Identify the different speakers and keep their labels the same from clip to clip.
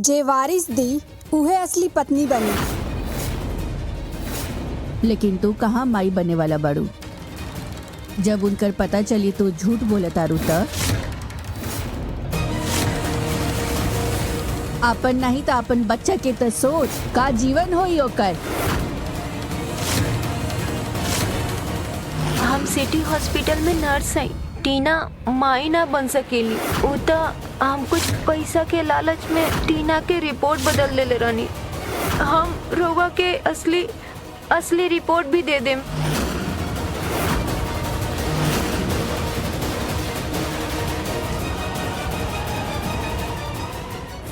Speaker 1: जे वारिस दी उहे असली पत्नी बनी।
Speaker 2: लेकिन तू कहाँ माई बने वाला बाड़ू? जब उनकर पता चली तू झूठ बोले तारू त अपन नहीं तो अपन बच्चा के तो सोच का जीवन होई ओकर।
Speaker 3: हम सिटी हॉस्पिटल में नर्स हैं। टीना माई ना बन सकेली। उ त हम कुछ पैसा के लालच में टीना के रिपोर्ट बदल ले रहनी। हम रोवा के असली रिपोर्ट भी दे देम।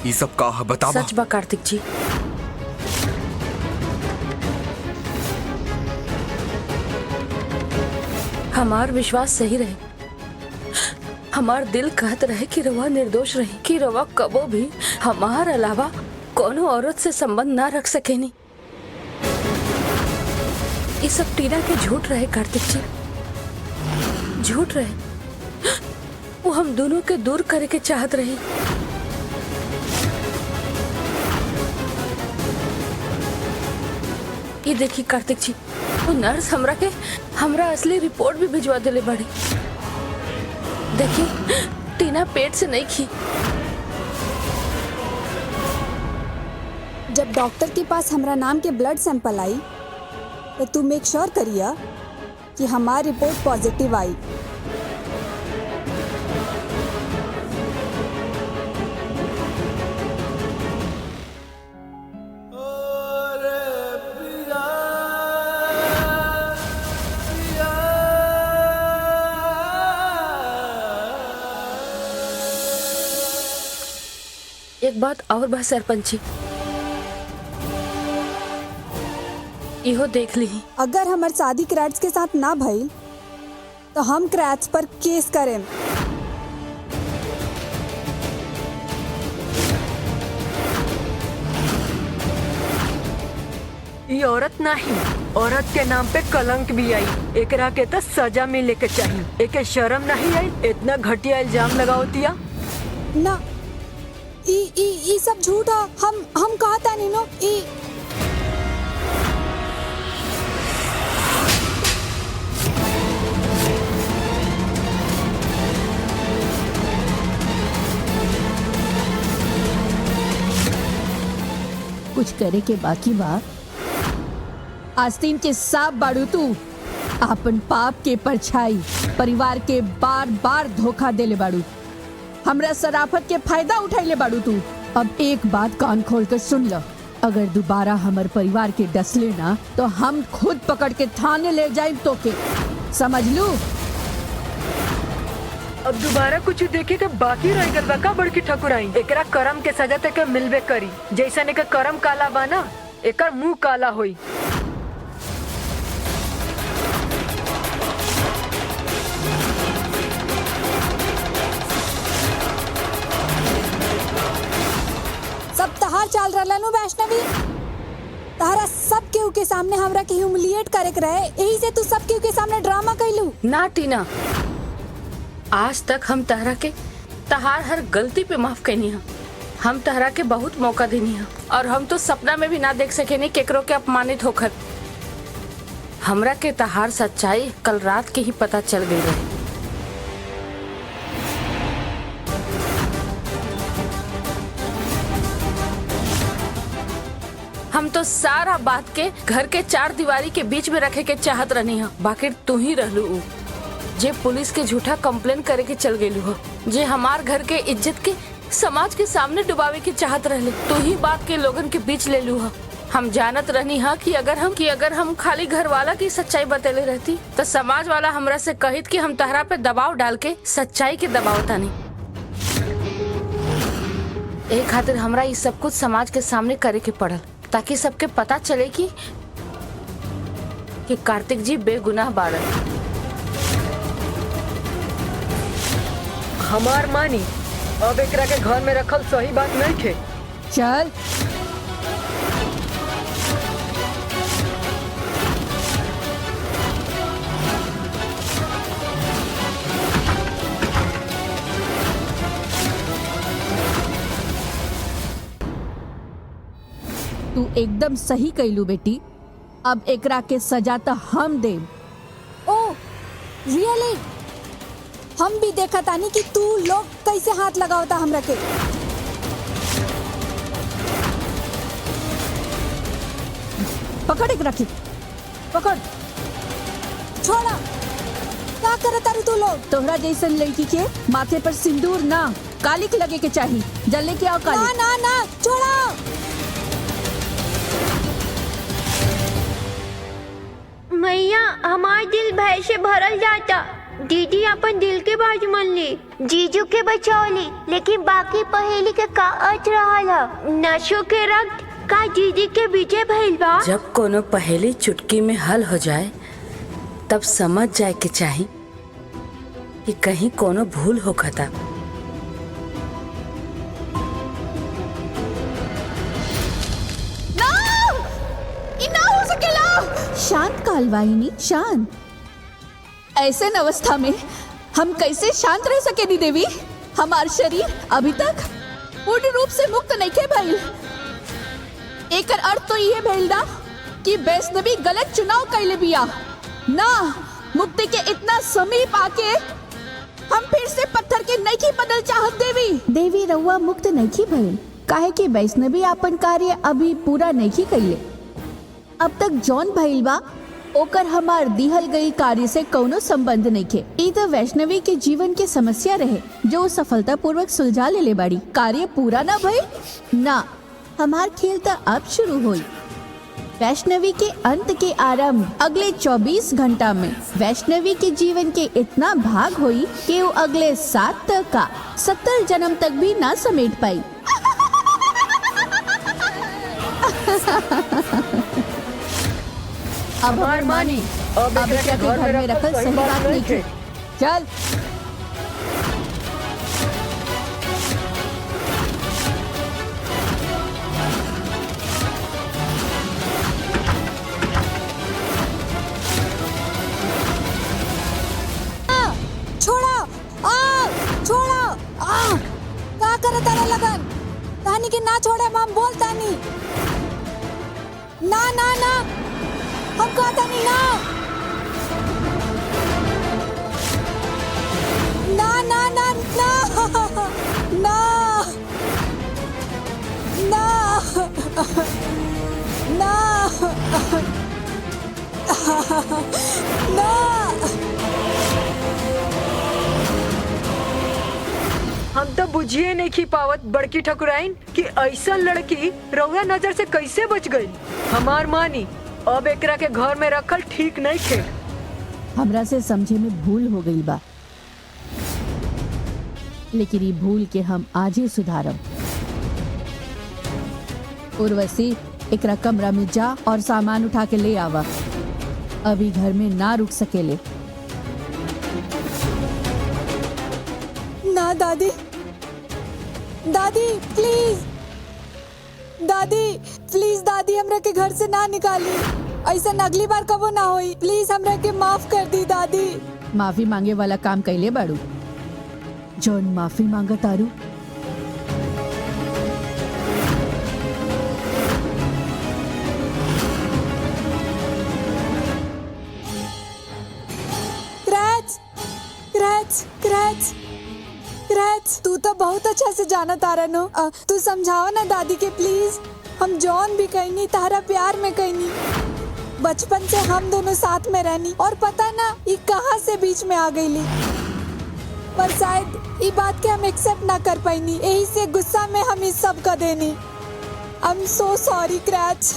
Speaker 4: ये सब का बता।
Speaker 5: सच बा कार्तिक जी, हमार विश्वास सही रहे। हमार दिल कहत रहे कि रवा निर्दोष रही, कि रवा कबो भी हमार अलावा कोनो औरत से संबंध ना रख सकेनी। ये सब टीना के झूठ रहे कार्तिक जी, झूठ रहे। वो हम दोनों के दूर करे के चाहत रही। ये देखी कार्तिक जी, वो नर्स हमरा असली रिपोर्ट भी भिजवा देले बड़ी। देखी, टीना पेट से नहीं खी।
Speaker 1: जब डॉक्टर के पास हमरा नाम के ब्लड सैंपल आई तो तू मेक श्योर करिया कि हमारी रिपोर्ट पॉजिटिव आई।
Speaker 5: एक बात और बा सरपंच जी, इहो देख ली।
Speaker 1: अगर हमार शादी क्रैट्स के साथ ना भइल तो हम क्रैट्स पर केस करें।
Speaker 6: ये औरत नहीं, औरत के नाम पे कलंक भी आई। एकरा के तो सजा मिले के चाहिए। एके शर्म नहीं आई इतना घटिया इल्जाम लगावतिया।
Speaker 1: ना ई सब झूठ है। हम कहता नहीं नो।
Speaker 2: कुछ करे के बाकी बा। आस्तीन के सांप बाड़ू तू। अपन पाप के परछाई परिवार के बार बार धोखा देले बाड़ू। हमरा शराफत के फायदा उठाइले बाड़ू तू। अब एक बात कान खोल कर सुन लो, अगर दोबारा हमारे परिवार के डसले ना तो हम खुद पकड़ के थाने ले जाए तो के, समझ लू।
Speaker 6: अब दोबारा कुछ देखे के बाकी रह गल बा का बड़की ठकुराई। एकरा करम के सजा तक मिलबे करी। जैसा ने के करम काला बा ना, एकर मुंह काला होई।
Speaker 1: तहार चाल रहा नु वैष्णवी। तारा सब केहू के सामने हमरा के ह्यूमिलिएट करे के रहे, यही से तू सब केहू के सामने ड्रामा कैलू।
Speaker 5: ना टीना, आज तक हम तहरा के तहार हर गलती पे माफ कैनी है। हम तहरा के बहुत मौका देनी है और हम तो सपना में भी ना देख सके नहीं केकरो के अपमानित होकर। हमरा के तहार सच्चाई कल रात के ही पता चल गई रहे। हम तो सारा बात के घर के चार दीवारी के बीच में रखे के चाहत रहनी है, बाकी तू ही रहलू जे पुलिस के झूठा कंप्लेन करे के चल गेलू हो, जे हमार घर के इज्जत के समाज के सामने डुबावे के चाहत रहले। तू ही बात के लोगन के बीच ले लू हो। हम जानत रहनी है कि अगर हम खाली घर वाला की सच्चाई बतेले रहती तो समाज वाला हमरा से कहित कि हम तहरा पे दबाव डाल के सच्चाई के दबाव तानी। एक खातिर हमरा ये सब कुछ समाज के सामने करे के पड़ल ताकि सबके पता चले कि कार्तिक जी बेगुनाह बाड़न।
Speaker 6: हमार मानी अब एकरा के घर में रखल सही बात नहीं थे।
Speaker 2: चल तू एकदम सही कैलू बेटी। अब एकरा के सजा तो हम देम।
Speaker 1: Oh really? हम भी देखा तानी कि तू लोग कैसे हाथ लगावता हमरा के।
Speaker 2: पकड़ एकरा के, पकड़।
Speaker 1: छोड़ा, क्या करत तारू तू लोग?
Speaker 2: तोहरा जैसन लड़की के माथे पर सिंदूर ना कालिक लगे के चाहिए। जल्ले के आओ
Speaker 1: ना
Speaker 2: कालिक।
Speaker 1: ना ना, छोड़ा।
Speaker 3: मैया हमार दिल भय से भरल जाता। दीदी अपन दिल के बात मान ली, जीजू के बचौली, लेकिन बाकी पहेली के का अर्थ रहा? नशो के रक्त का दीदी के विजय भइल बा।
Speaker 5: जब कोनो पहेली चुटकी में हल हो जाए तब समझ जाए के चाही कि कहीं कोनो भूल होखता।
Speaker 2: शांत कालवाहिनी, शांत। ऐसे न अवस्था में हम कैसे शांत रह सके नी देवी? हमार शरीर अभी तक पूर्ण रूप से मुक्त नहीं के भइल। एकर अर्थ तो ये भइल ना कि वैष्णवी गलत चुनाव कैले बिया ना। मुक्ति के इतना समीप आके हम फिर से पत्थर के नहीं बदल चाहत देवी। देवी रउआ मुक्त नहीं भइल काहे कि वैष्णवी अपन कार्य अभी पूरा नहीं कैले। अब तक जौन भइल बा ओकर हमार दिहल गई कार्य से कौनो संबंध नहीं खे। ई तो वैष्णवी के जीवन के समस्या रहे जो सफलता पूर्वक सुलझा ले बाड़ी। कार्य पूरा ना भइल ना, हमार खेल तो अब शुरू हुई। वैष्णवी के अंत के आरंभ अगले 24 घंटा में वैष्णवी के जीवन के इतना भाग हुई कि वो अगले 7 तक का 70 जन्म तक भी ना समेट पाई। अब हमार मानी, अब एकरा के घर में रखल सही बात नहीं थी। चल।
Speaker 1: छोड़ा, छोड़ा। का करत तारा लगन? तानी के ना छोड़े, हम बोल तानी। ना ना ना, हम कहता नहीं ना। ना ना ना ना ना ना ना।
Speaker 6: हम तो बुझिए नहीं खी पावत बड़की ठकुराइन कि ऐसा लड़की रउआ नजर से कैसे बच गई। हमार मानी, अब एकरा के घर में रखल ठीक नहीं थे।
Speaker 2: हमरा से समझे में भूल हो गई बा, लेकिन ये भूल के हम आज ही सुधारब। उर्वशी, एकरा कमरा में जा और सामान उठा के ले आवा। अभी घर में ना रुक सकेले।
Speaker 1: ना दादी, दादी प्लीज, दादी प्लीज, दादी हमरा के घर से ना निकाली। ऐसा अगली बार कबो ना होई। प्लीज हमरा के माफ कर दी दादी।
Speaker 2: माफी मांगे वाला काम कैले बाड़ू, जौन माफी मांगा तारू।
Speaker 1: क्रैच क्रैच क्रैच क्रैच, तू तो बहुत अच्छा से जाना तारा नो। तू समझाओ ना दादी के प्लीज। हम जौन भी कहनी तारा प्यार में कहनी। बचपन से हम दोनों साथ में रहनी और पता ना ये कहाँ से बीच में आ गई। पर शायद ये बात के हम एक्सेप्ट ना कर पाईनी, यही से गुस्सा में हम इस सब का देनी। I am so sorry क्रैच,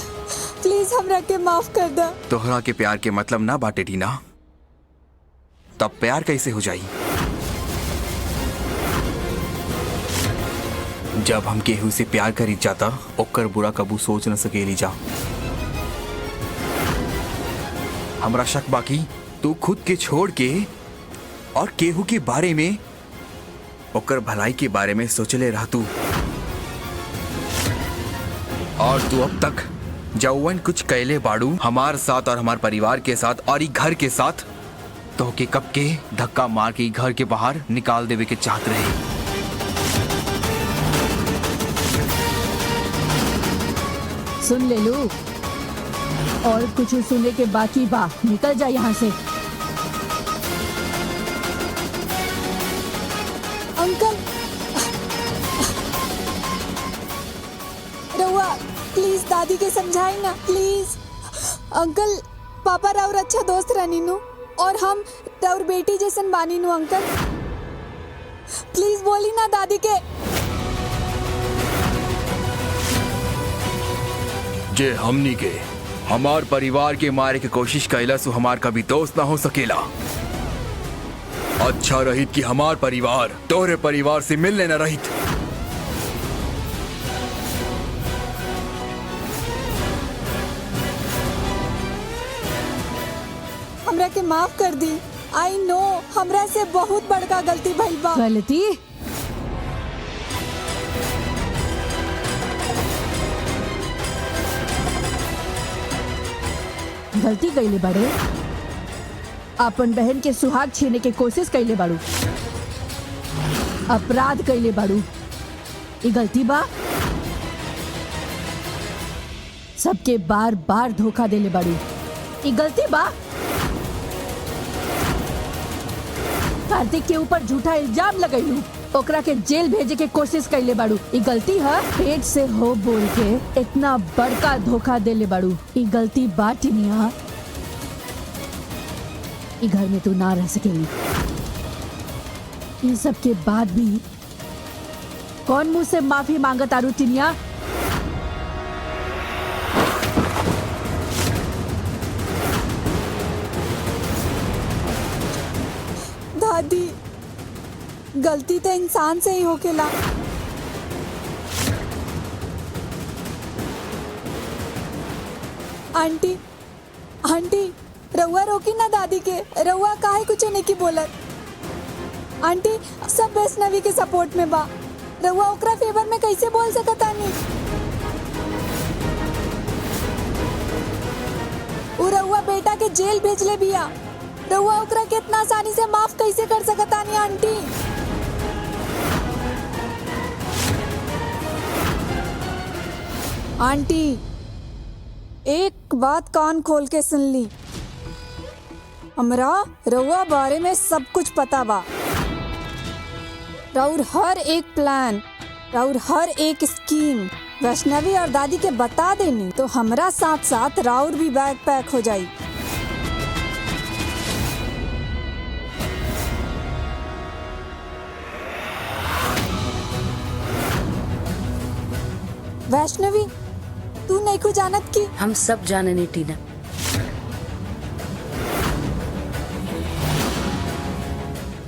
Speaker 1: please हमरा के माफ कर दे।
Speaker 4: तोहरा के प्यार के मतलब ना बाटे टीना, तब प्यार कैसे हो जाई? जब हम केहू से प्यार करी जाता ओकर बुरा कबू सोच न सकेली जा। हमरा शक बाकी तू खुद के छोड़ के और केहू के बारे में, ओकर भलाई के बारे में सोचले रह तू। और तू अब तक जौवन कुछ कैले बाड़ू हमार साथ और हमार परिवार के साथ और ई घर के साथ, तो के कब के धक्का मार के घर के बाहर निकाल देवे के चाहत रहे।
Speaker 2: सुन ले लू और कुछ सुनने के बाकी बा, निकल जा यहाँ से।
Speaker 1: अंकल रउआ प्लीज दादी के समझाई ना प्लीज। अंकल पापा राउर अच्छा दोस्त रहनी नु और हम राउर बेटी जैसन बानी नु। अंकल प्लीज बोली ना दादी के।
Speaker 4: जे हमनी के हमार परिवार के मारे के कोशिश कैला सो हमार कभी दोस्त ना हो सकेला। अच्छा रहित कि हमार परिवार तोरे परिवार से मिलने न रहित।
Speaker 1: हमरा के माफ कर दी। आई नो हमरा से बहुत बड़का गलती भइल बा।
Speaker 2: गलती? गलती कैले बाड़े? अपन बहन के सुहाग छीने के कोशिश कैले बाड़ू, अपराध कैले बाड़ू, ये गलती बा? सबके बार बार धोखा देले बाड़ू, ये गलती बा? कार्तिक के ऊपर झूठा इल्जाम लगैलू, ओकरा के जेल भेजे के कोशिश कैले बाड़ू, ये गलती है? पेट से हो बोल के इतना बड़का धोखा देले बाड़ू, ये गलती बा टिनिया? ये घर में तू ना रह सकेली। इन सब के बाद भी कौन मुंह से माफी मांगत आरू टिनिया?
Speaker 1: दादी गलती तो इंसान से ही होकेला। आंटी आंटी रउआ रोकी ना दादी के। रउआ काहे कुछ नहीं की बोलत। आंटी सब वैष्णवी के सपोर्ट में बा, रउआ ओकरा फेवर में कैसे बोल सकतानी? उ रउआ बेटा के जेल भेजले बिया, रउआ ओकरा के इतना आसानी से माफ कैसे कर सकतानी आंटी? आंटी एक बात कान खोल के सुन ली, हमरा रउआ बारे में सब कुछ पता बा। राउर हर एक प्लान, राउर हर एक स्कीम वैष्णवी और दादी के बता देनी तो हमरा साथ साथ राउर भी बैग पैक हो जाई। वैष्णवी तू नहीं को जानत की?
Speaker 5: हम सब जाने नहीं टीना,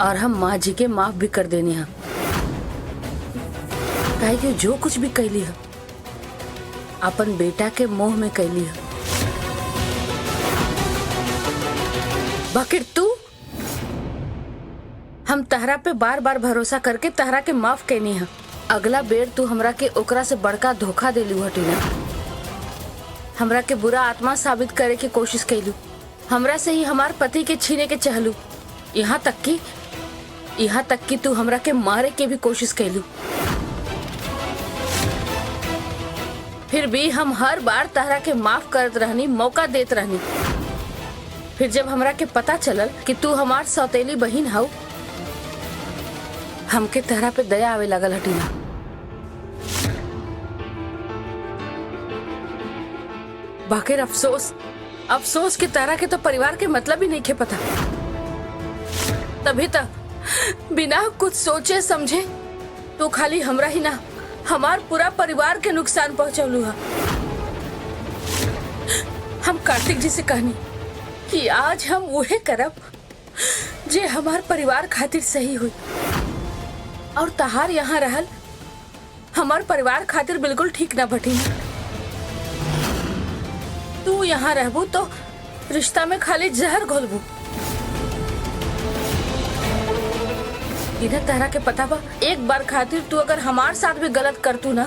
Speaker 5: और हम माँ जी के माफ भी कर देने हैं, काहे कि जो कुछ भी कैली है अपन बेटा के मोह में कैली है। बाकी तू, हम तहरा पे बार बार भरोसा करके तहरा के माफ कैनी है, अगला बेर तू हमरा के ओकरा से बड़का धोखा देलू हटीना, हमरा के बुरा आत्मा साबित करे के कोशिश कैलू, हमरा से ही हमार पति के छीने के चाहलू, यहाँ तक कि तू हमरा के मारे के भी कोशिश कैलू। फिर भी हम हर बार तहरा के माफ करत रहनी, मौका देत रहनी। फिर जब हमरा के पता चलल कि तू हमार सौतेली बहन हऊ, हमके तहरा पे दया आवे लगल हटीना। बाकी अफसोस कि तहरा के तो परिवार के मतलब ही नहीं के पता, तभी तक बिना कुछ सोचे समझे तो खाली हमरा ही ना हमार पूरा परिवार के नुकसान पहुंचौलू है। हम कार्तिक जी से कहनी कि आज हम वही करब जे हमार परिवार खातिर सही हुई, और तहार यहाँ रहल हमार परिवार खातिर बिल्कुल ठीक ना बटी। तू यहाँ रहबू तो रिश्ता में खाली जहर घोलबू। इधर तहरा के पता बा, एक बार खातिर तू अगर हमार साथ भी गलत करतू ना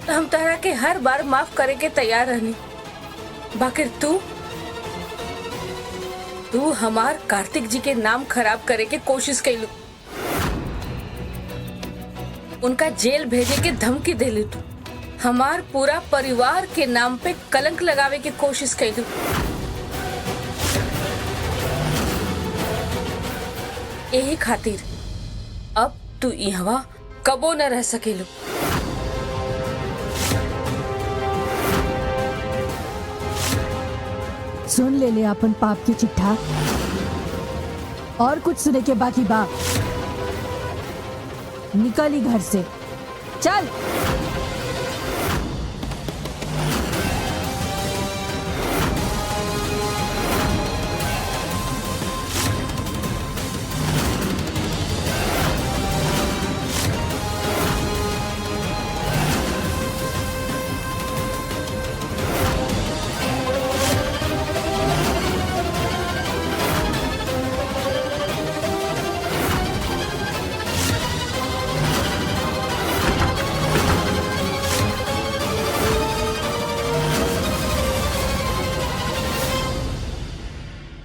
Speaker 5: तो हम तहरा के हर बार माफ करे के तैयार रहनी। बाकी तू हमार कार्तिक जी के नाम खराब करे के कोशिश कैलू, उनका जेल भेजे के धमकी देलू तू। हमार पूरा परिवार के नाम पे कलंक लगावे की कोशिश कैलू। यही खातिर अब तू यहाँ कबो न रह सकेलू।
Speaker 2: सुन ले ले अपन पाप की चिट्ठा। और कुछ सुने के बाकी बा? निकली घर से, चल।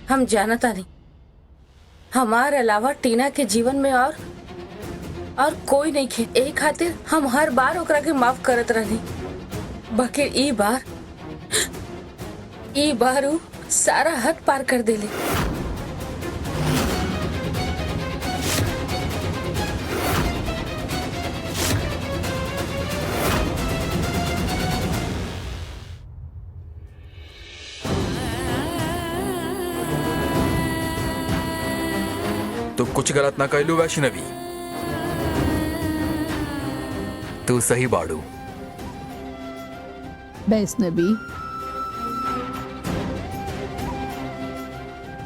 Speaker 5: हम जानता नहीं, हमारे अलावा टीना के जीवन में और कोई नहीं खे। यही खातिर हम हर बार ओकरा के माफ करत रहनी। बाकी ई बार उ सारा हद पार कर देले।
Speaker 4: तू कुछ गलत ना कहलू वैष्णवी, तू सही बाड़ू।
Speaker 2: वैष्णवी,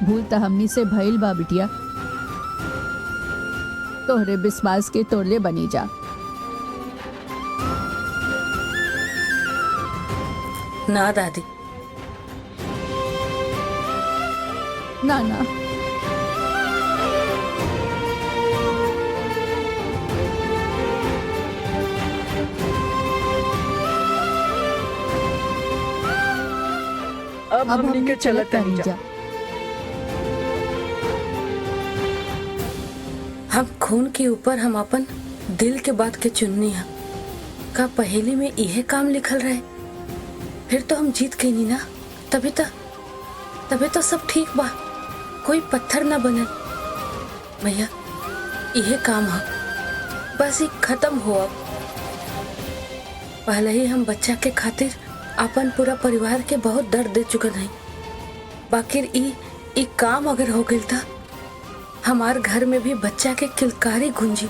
Speaker 2: भूल तो हमनी से भइल बा बिटिया। तोहरे विश्वास के तोड़ले बनी जा।
Speaker 5: ना दादी,
Speaker 2: ना ना,
Speaker 6: अब हमनी के चलत नहीं जा।
Speaker 5: हम खून के ऊपर हम अपन दिल के बात के चुननी है। का पहेली में यह काम लिखल रहे? फिर तो हम जीत गई नी ना। तभी तो सब ठीक बा, कोई पत्थर ना बनल। भैया, यह काम है, बस ये खत्म हो। अब पहले ही हम बच्चा के खातिर अपन पूरा परिवार के बहुत दर्द दे चुका नहीं। बाकी ई काम अगर हो गई था, हमार घर में भी बच्चा के किलकारी गूंजी।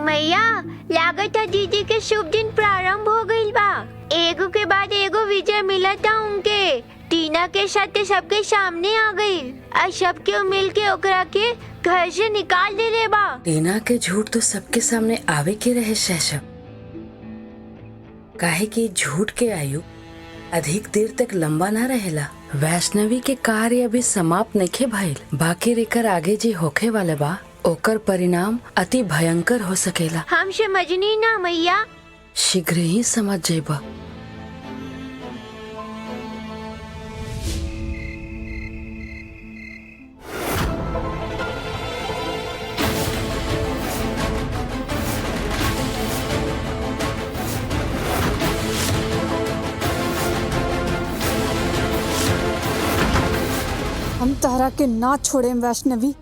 Speaker 3: मैया, लागत है दीदी के शुभ दिन प्रारंभ हो गई बा। एगो के बाद एगो विजय मिला था उनके। टीना के साथ सबके सामने आ गई और सबके मिल के ओकरा के घर से निकाल दे ले बा।
Speaker 5: टीना के झूठ तो सबके सामने आवे के रहे शैशव। काहे कि झूठ के आयु अधिक देर तक लंबा ना रहेला। वैष्णवी के कार्य अभी समाप्त नहीं भइल। बाकी रेकर आगे जे होखे वाले बा, ओकर परिणाम अति भयंकर हो सकेला।
Speaker 3: हम समझनी ना मैया।
Speaker 5: शीघ्र ही समझ जेबा।
Speaker 1: हम तहरा के ना छोड़े वैष्णवी।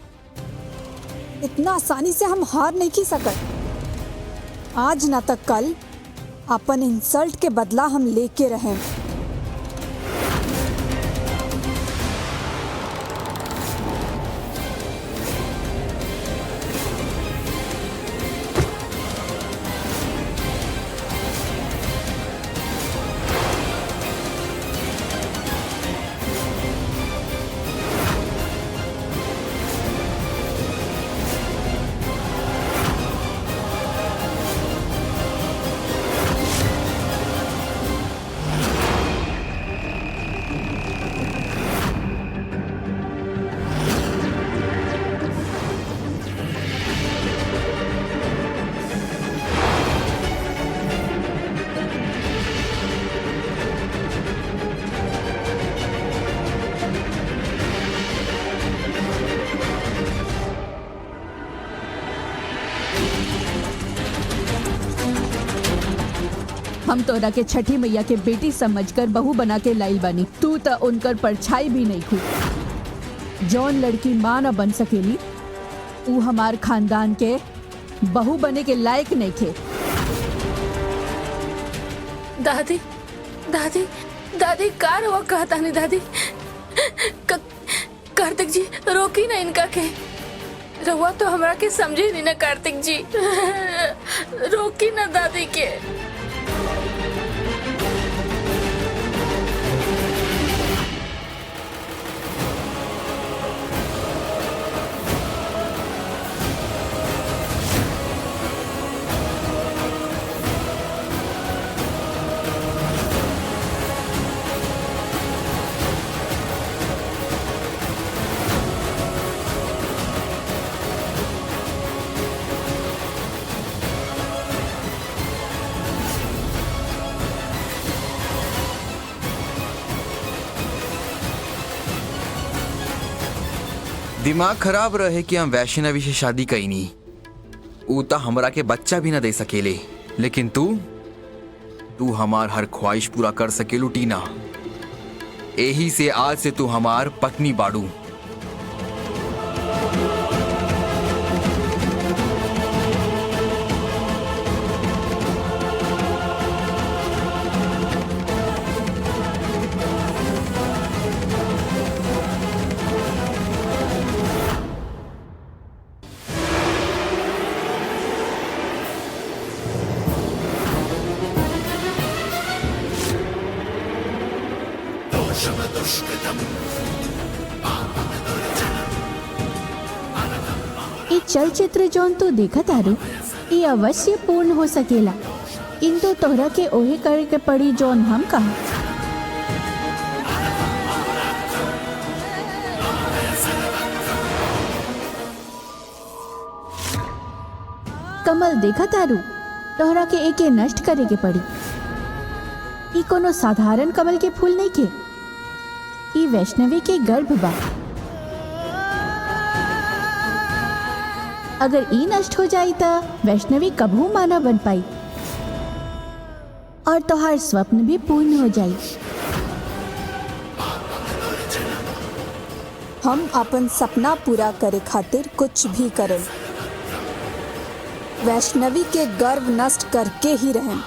Speaker 1: इतना आसानी से हम हार नहीं की सकत। आज ना तक कल अपन इंसल्ट के बदला हम लेके रहें।
Speaker 2: हम तोरा के छठी मैया के बेटी समझकर बहू बना के लाइल बानी। तू तो उनकर परछाई भी नहीं खू। जौन लड़की माँ न बन सकेली ऊ हमार खानदान के बहू बने के लायक नहीं थे।
Speaker 5: दादी दादी दादी का रवा कहता नहीं दादी। कार्तिक जी रोकी ना इनका के। रवा तो हमरा के समझे नहीं ना कार्तिक जी। रोकी ना दादी के।
Speaker 4: दिमाग खराब रहे कि हम वैष्णवी से शादी कई नहीं। ऊ तो हमरा के बच्चा भी ना दे सकेले, लेकिन तू हमार हर ख्वाहिश पूरा कर सकेलू टीना। यही से आज से तू हमार पत्नी बाड़ू।
Speaker 2: ये चलचित्र जौन तू देखा तारू ये अवश्य पूर्ण हो सकेला, किंतु तोहरा के ओहे करे के पड़ी जौन हम कहा। कमल देखा तारू तोहरा के एके नष्ट करे के पड़ी। ई कोनो साधारण कमल के फूल नहीं के, ई वैष्णवी के गर्भ बा। अगर ई नष्ट हो जाई तो वैष्णवी कभू मां ना बन पाई और तोहार स्वप्न भी पूर्ण हो जाई।
Speaker 1: हम अपन सपना पूरा करे खातिर कुछ भी करें। वैष्णवी के गर्व नष्ट करके ही रहें।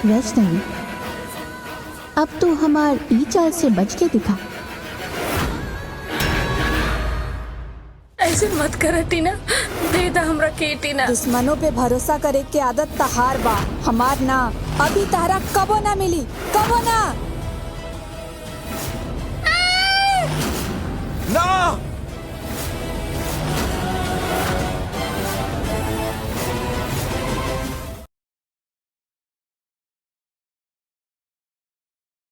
Speaker 2: वैष्णवी अब तू हमार ई चाल से बच के दिखा।
Speaker 5: ऐसे मत कर टीना, दे दा हमरा के टीना।
Speaker 1: दुश्मनों पे भरोसा करे के आदत तहार बा, हमार ना। अभी तारा कबो ना मिली, कबो ना।
Speaker 4: ना